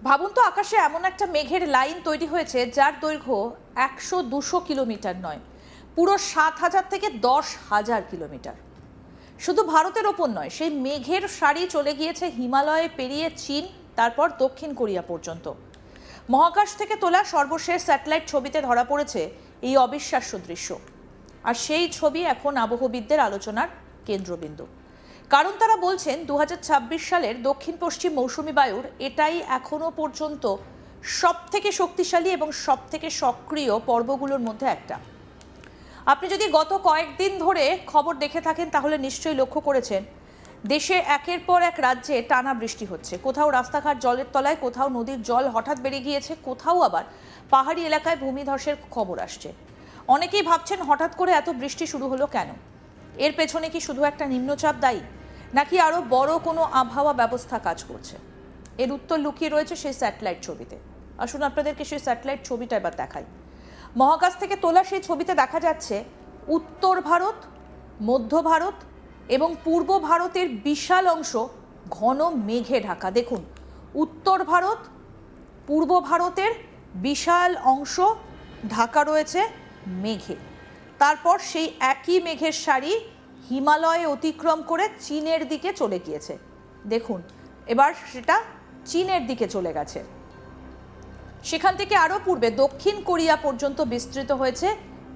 ভাবুন তো, আকাশে এমন একটা মেঘের লাইন তৈরি হয়েছে যার দৈর্ঘ্য 100-200 কিলোমিটার নয়, পুরো 7,000 থেকে 10,000 কিলোমিটার। শুধু ভারতের ওপর নয়, সেই মেঘের সারি চলে গিয়েছে হিমালয়ে পেরিয়ে চীন, তারপর দক্ষিণ কোরিয়া পর্যন্ত। মহাকাশ থেকে তোলা সর্বশেষ স্যাটেলাইট ছবিতে ধরা পড়েছে এই অবিশ্বাস্য দৃশ্য। আর সেই ছবি এখন আবহবিদদের আলোচনার কেন্দ্রবিন্দু। কারণ তারা বলছেন 2026 সালের দক্ষিণ পশ্চিম মৌসুমি বায়ুর এটাই এখনো পর্যন্ত সবথেকে শক্তিশালী এবং সবথেকে সক্রিয় পর্বগুলোর মধ্যে একটা। আপনি যদি গত কয়েকদিন ধরে খবর দেখে থাকেন তাহলে নিশ্চয়ই লক্ষ্য করেছেন দেশে একের পর এক রাজ্যে টানা বৃষ্টি হচ্ছে। কোথাও রাস্তাঘাট জলের তলায়, কোথাও নদীর জল হঠাৎ বেড়ে গিয়েছে, কোথাও আবার পাহাড়ি এলাকায় ভূমিধসের খবর আসছে। অনেকেই ভাবছেন হঠাৎ করে এত বৃষ্টি শুরু হলো কেন? এর পেছনে কি শুধু একটা নিম্নচাপ দায়ী, নাকি আরও বড় কোনো আবহাওয়া ব্যবস্থা কাজ করছে? এর উত্তর লুকিয়ে রয়েছে সেই স্যাটেলাইট ছবিতে। আসুন আপনাদেরকে সেই স্যাটেলাইট ছবিটা এবার দেখাই। মহাকাশ থেকে তোলা সেই ছবিতে দেখা যাচ্ছে উত্তর ভারত, মধ্য ভারত এবং পূর্ব ভারতের বিশাল অংশ ঘন মেঘে ঢাকা। দেখুন, উত্তর ভারত, পূর্ব ভারতের বিশাল অংশ ঢাকা রয়েছে মেঘে। তারপর সেই একই মেঘের সারি হিমালয়ে অতিক্রম করে চীনের দিকে চলে গিয়েছে। দেখুন, এবার সেটা চীনের দিকে চলে গেছে। সেখান থেকে আরও পূর্বে দক্ষিণ কোরিয়া পর্যন্ত বিস্তৃত হয়েছে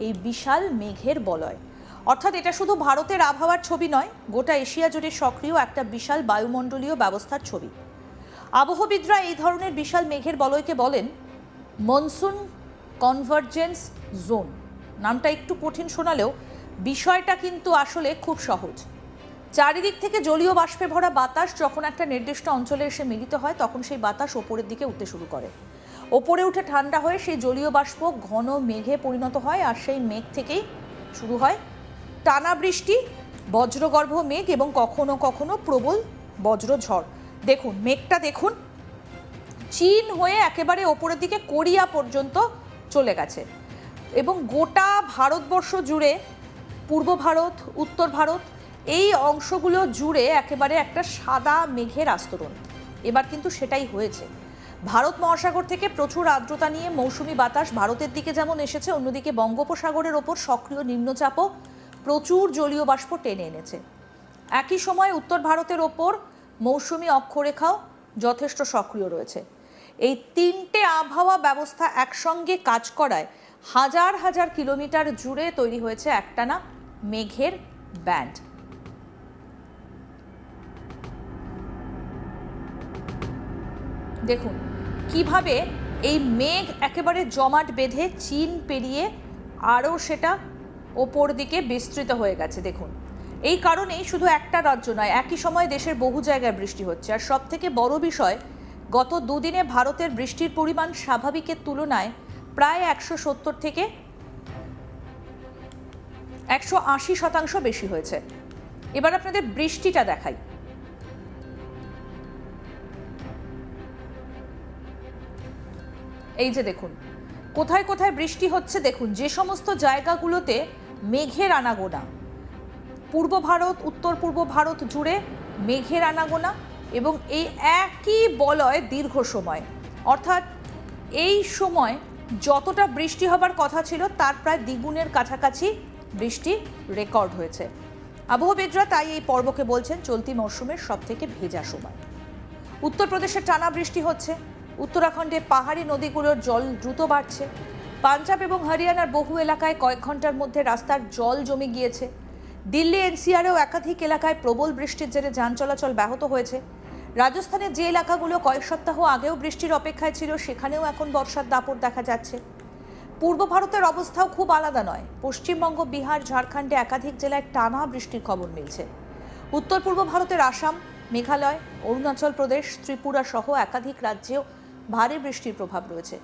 এই বিশাল মেঘের বলয়। অর্থাৎ এটা শুধু ভারতের আবহাওয়ার ছবি নয়, গোটা এশিয়া জুড়ে সক্রিয় একটা বিশাল বায়ুমণ্ডলীয় ব্যবস্থার ছবি। আবহবিদরা এই ধরনের বিশাল মেঘের বলয়কে বলেন মনসুন কনভার্জেন্স জোন। নামটা একটু কঠিন শোনালেও বিষয়টা কিন্তু আসলে খুব সহজ। চারিদিক থেকে জলীয় বাষ্পে ভরা বাতাস যখন একটা নির্দিষ্ট অঞ্চলে এসে মিলিত হয়, তখন সেই বাতাস ওপরের দিকে উঠতে শুরু করে। ওপরে উঠে ঠান্ডা হয়ে সেই জলীয় বাষ্প ঘন মেঘে পরিণত হয়, আর সেই মেঘ থেকেই শুরু হয় টানা বৃষ্টি, বজ্রগর্ভ মেঘ এবং কখনো কখনো প্রবল বজ্রঝড়। দেখুন মেঘটা, দেখুন চীন হয়ে একেবারে ওপরের দিকে কোরিয়া পর্যন্ত চলে গেছে এবং গোটা ভারতবর্ষ জুড়ে, পূর্ব ভারত, উত্তর ভারত, এই অংশগুলো জুড়ে একেবারে একটা সাদা মেঘের আস্তরণ। এবার কিন্তু সেটাই হয়েছে। ভারত মহাসাগর থেকে প্রচুর আর্দ্রতা নিয়ে মৌসুমি বাতাস ভারতের দিকে যেমন এসেছে, অন্যদিকে বঙ্গোপসাগরের ওপর সক্রিয় নিম্নচাপও প্রচুর জলীয় বাষ্প টেনে এনেছে। একই সময় উত্তর ভারতের ওপর মৌসুমি অক্ষরেখাও যথেষ্ট সক্রিয় রয়েছে। এই তিনটে আবহাওয়া ব্যবস্থা একসঙ্গে কাজ করায় হাজার হাজার কিলোমিটার জুড়ে তৈরি হয়েছে একটানা মেঘের ব্যান্ড। দেখুন কিভাবে এই মেঘ একেবারে জমাট বেঁধে চীন পেরিয়ে আরও সেটা ওপর দিকে বিস্তৃত হয়ে গেছে। দেখুন, এই কারণেই শুধু একটা রাজ্য নয়, একই সময় দেশের বহু জায়গায় বৃষ্টি হচ্ছে। আর সব থেকে বড় বিষয়, গত দুদিনে ভারতের বৃষ্টির পরিমাণ স্বাভাবিকের তুলনায় প্রায় 170 থেকে 180% বেশি হয়েছে। এবার আপনাদের বৃষ্টিটা দেখাই। এই যে দেখুন কোথায় কোথায় বৃষ্টি হচ্ছে। দেখুন যে সমস্ত জায়গাগুলোতে মেঘের আনাগোনা, পূর্ব ভারত, উত্তর পূর্ব ভারত জুড়ে মেঘের আনাগোনা এবং এই একই বলয় দীর্ঘ সময়, অর্থাৎ এই সময় যতটা বৃষ্টি হবার কথা ছিল তার প্রায় দ্বিগুণের কাছাকাছি বৃষ্টি রেকর্ড হয়েছে। আবহবিদরা তাই এই পর্বকে বলছেন চলতি মরশুমের সবথেকে ভেজা সময়। উত্তরপ্রদেশে টানা বৃষ্টি হচ্ছে, উত্তরাখণ্ডে পাহাড়ি নদীগুলোর জল দ্রুত বাড়ছে, পাঞ্জাব এবং হরিয়ানার বহু এলাকায় কয়েক ঘন্টার মধ্যে রাস্তার জল জমে গিয়েছে, দিল্লি এনসিআরেও একাধিক এলাকায় প্রবল বৃষ্টির জেরে যান চলাচল ব্যাহত হয়েছে, রাজস্থানের যে এলাকাগুলো কয়েক সপ্তাহ আগেও বৃষ্টির অপেক্ষায় ছিল সেখানেও এখন বর্ষার দাপট দেখা যাচ্ছে। পূর্ব ভারতের অবস্থাও খুব আলাদা নয়। পশ্চিমবঙ্গ, বিহার, ঝাড়খণ্ডে একাধিক জেলায় টানা বৃষ্টির খবর মিলছে। উত্তর পূর্ব ভারতের আসাম, মেঘালয়, অরুণাচল প্রদেশ, ত্রিপুরা সহ একাধিক রাজ্যেও ভারী বৃষ্টির প্রভাব রয়েছে।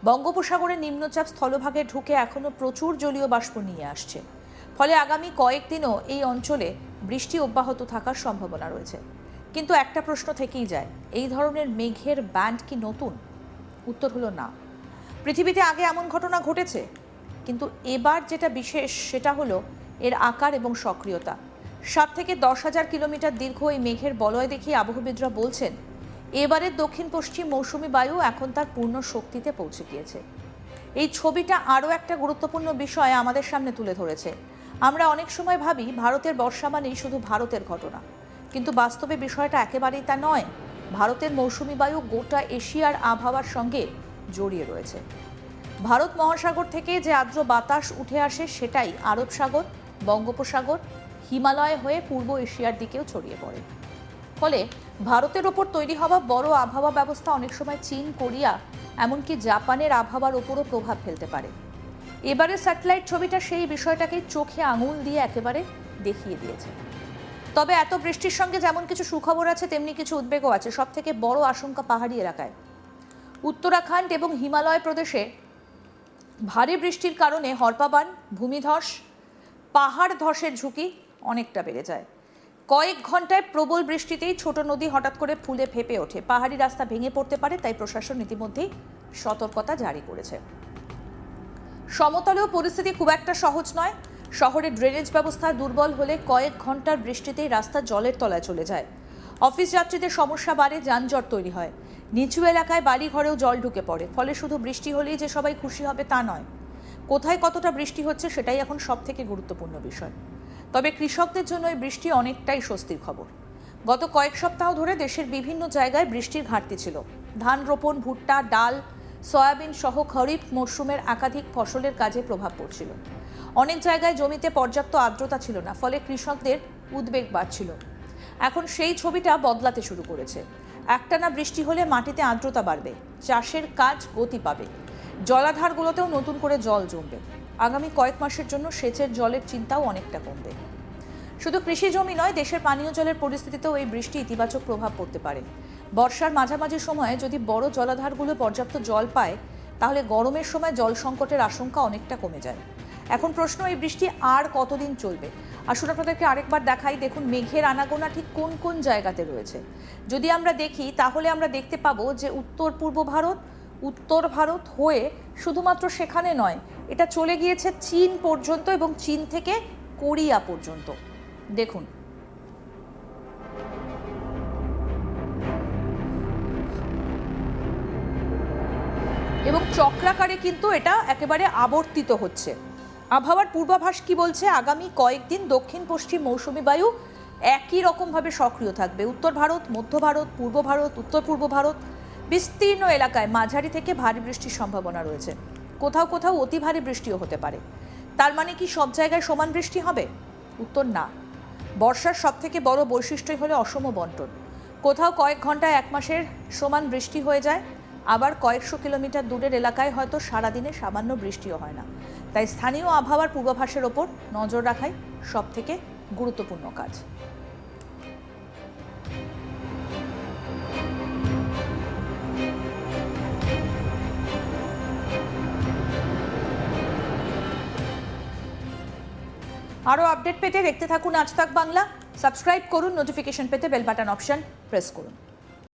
বঙ্গোপসাগরের নিম্নচাপ স্থলভাগে ঢুকে এখনও প্রচুর জলীয় বাষ্প নিয়ে আসছে, ফলে আগামী কয়েকদিনও এই অঞ্চলে বৃষ্টি অব্যাহত থাকার সম্ভাবনা রয়েছে। কিন্তু একটা প্রশ্ন থেকেই যায়, এই ধরনের মেঘের ব্যান্ড কি নতুন? উত্তর হলো না। পৃথিবীতে আগে এমন ঘটনা ঘটেছে, কিন্তু এবার যেটা বিশেষ সেটা হলো এর আকার এবং সক্রিয়তা। 7 থেকে 10,000 কিলোমিটার দীর্ঘ এই মেঘের বলয় দেখিয়ে আবহবিদরা বলছেন এবারের দক্ষিণ পশ্চিম মৌসুমি বায়ু এখন তার পূর্ণ শক্তিতে পৌঁছে গিয়েছে। এই ছবিটা আরও একটা গুরুত্বপূর্ণ বিষয় আমাদের সামনে তুলে ধরেছে। আমরা অনেক সময় ভাবি ভারতের বর্ষা মানেই শুধু ভারতের ঘটনা, কিন্তু বাস্তবে বিষয়টা একেবারেই তা নয়। ভারতের মৌসুমি বায়ু গোটা এশিয়ার আবহাওয়ার সঙ্গে জড়িয়ে রয়েছে। ভারত মহাসাগর থেকে যে আর্দ্র বাতাস উঠে আসে সেটাই আরব সাগর, বঙ্গোপসাগর, হিমালয় হয়ে পূর্ব এশিয়ার দিকেও ছড়িয়ে পড়ে। ফলে ভারতের ওপর তৈরি হওয়া বড় আবহাওয়া ব্যবস্থা অনেক সময় চীন, কোরিয়া, এমনকি জাপানের আবহাওয়ার ওপরও প্রভাব ফেলতে পারে। এবারে স্যাটেলাইট ছবিটা সেই বিষয়টাকে চোখে আঙুল দিয়ে একেবারে দেখিয়ে দিয়েছে। তবে এত বৃষ্টির সঙ্গে যেমন কিছু সুখবর আছে, তেমনি কিছু উদ্বেগও আছে। সব থেকে বড় আশঙ্কা পাহাড়ি এলাকায়। উত্তরাখণ্ড এবং হিমালয় প্রদেশে ভারী বৃষ্টির কারণে হরপাবান, ভূমিধস, পাহাড় ধসের ঝুঁকি অনেকটা বেড়ে যায়। কয়েক ঘন্টায় প্রবল বৃষ্টিতেই ছোট নদী হঠাৎ করে ফুলে ফেঁপে ওঠে। পাহাড়ি রাস্তা ভেঙে পড়তে পারে, তাই প্রশাসন ইতিমধ্যেই সতর্কতা জারি করেছে। সমতলেও পরিস্থিতি খুব একটা সহজ নয়। শহরে ড্রেনেজ ব্যবস্থা দুর্বল হলে কয়েক ঘন্টার বৃষ্টিতেই রাস্তা জলের তলায় চলে যায়। অফিস যাত্রীদের সমস্যা বাড়ে, যানজট তৈরি হয়। নিচু এলাকায় বাড়ি ঘরেও জল ঢুকে পড়ে। ফলে শুধু বৃষ্টি হলেই যে সবাই খুশি হবে তা নয়। কোথায় কতটা বৃষ্টি হচ্ছে সেটাই এখন সব থেকে গুরুত্বপূর্ণ বিষয়। তবে কৃষকদের জন্য এই বৃষ্টি অনেকটাই স্বস্তির খবর। গত কয়েক সপ্তাহ ধরে দেশের বিভিন্ন জায়গায় বৃষ্টির ঘাটতি ছিল। ধান রোপণ, ভুট্টা, ডাল, সয়াবিন সহ খরিফ মরশুমের একাধিক ফসলের কাজে প্রভাব পড়ছিল। অনেক জায়গায় জমিতে পর্যাপ্ত আর্দ্রতা ছিল না, ফলে কৃষকদের উদ্বেগ বাড়ছিল। এখন সেই ছবিটা বদলাতে শুরু করেছে। একটানা বৃষ্টি হলে মাটিতে আর্দ্রতা বাড়বে, চাষের কাজ গতি পাবে, জলাধারগুলোতেও নতুন করে জল জমবে। আগামী কয়েক মাসের জন্য সেচের জলের চিন্তাও অনেকটা কমবে। শুধু কৃষি জমি নয়, দেশের পানীয় জলের পরিস্থিতিতেও এই বৃষ্টি ইতিবাচক প্রভাব পড়তে পারে। বর্ষার মাঝামাঝি সময়ে যদি বড় জলাধারগুলো পর্যাপ্ত জল পায়, তাহলে গরমের সময় জল সংকটের আশঙ্কা অনেকটা কমে যায়। এখন প্রশ্ন, এই বৃষ্টি আর কতদিন চলবে? আসুন আপনাদেরকে আরেকবার দেখাই। দেখুন মেঘের আনাগোনা ঠিক কোন কোন জায়গাতে রয়েছে। যদি আমরা দেখি তাহলে আমরা দেখতে পাবো যে উত্তর ভারত হয়ে শুধুমাত্র সেখানে নয়, এটা চলে গিয়েছে চীন পর্যন্ত এবং চীন থেকে কোরিয়া পর্যন্ত। দেখুন এবং চক্রাকারে কিন্তু এটা একেবারে আবর্তিত হচ্ছে। আবহাওয়ার পূর্বাভাস কি বলছে? আগামী কয়েকদিন দক্ষিণ পশ্চিম মৌসুমি বায়ু একই রকমভাবে সক্রিয় থাকবে। উত্তর ভারত, মধ্য ভারত, পূর্ব ভারত, উত্তর পূর্ব ভারত বিস্তীর্ণ এলাকায় মাঝারি থেকে ভারী বৃষ্টির সম্ভাবনা রয়েছে। কোথাও কোথাও অতি ভারী বৃষ্টিও হতে পারে। তার মানে কি সব জায়গায় সমান বৃষ্টি হবে? উত্তর না। বর্ষার সব থেকে বড় বৈশিষ্ট্যই হলো অসম বন্টন। কোথাও কয়েক ঘন্টায় এক মাসের সমান বৃষ্টি হয়ে যায়, আবার কয়েকশো কিলোমিটার দূরের এলাকায় হয়তো সারাদিনে সামান্য বৃষ্টিও হয় না। তাই স্থানীয় আবহাওয়ার পূর্বাভাসের ওপর নজর রাখাই সব থেকে গুরুত্বপূর্ণ কাজ। আরও আপডেট পেতে দেখতে থাকুন আজ তাক বাংলা। সাবস্ক্রাইব করুন, নোটিফিকেশন পেতে বেল বাটন অপশন প্রেস করুন।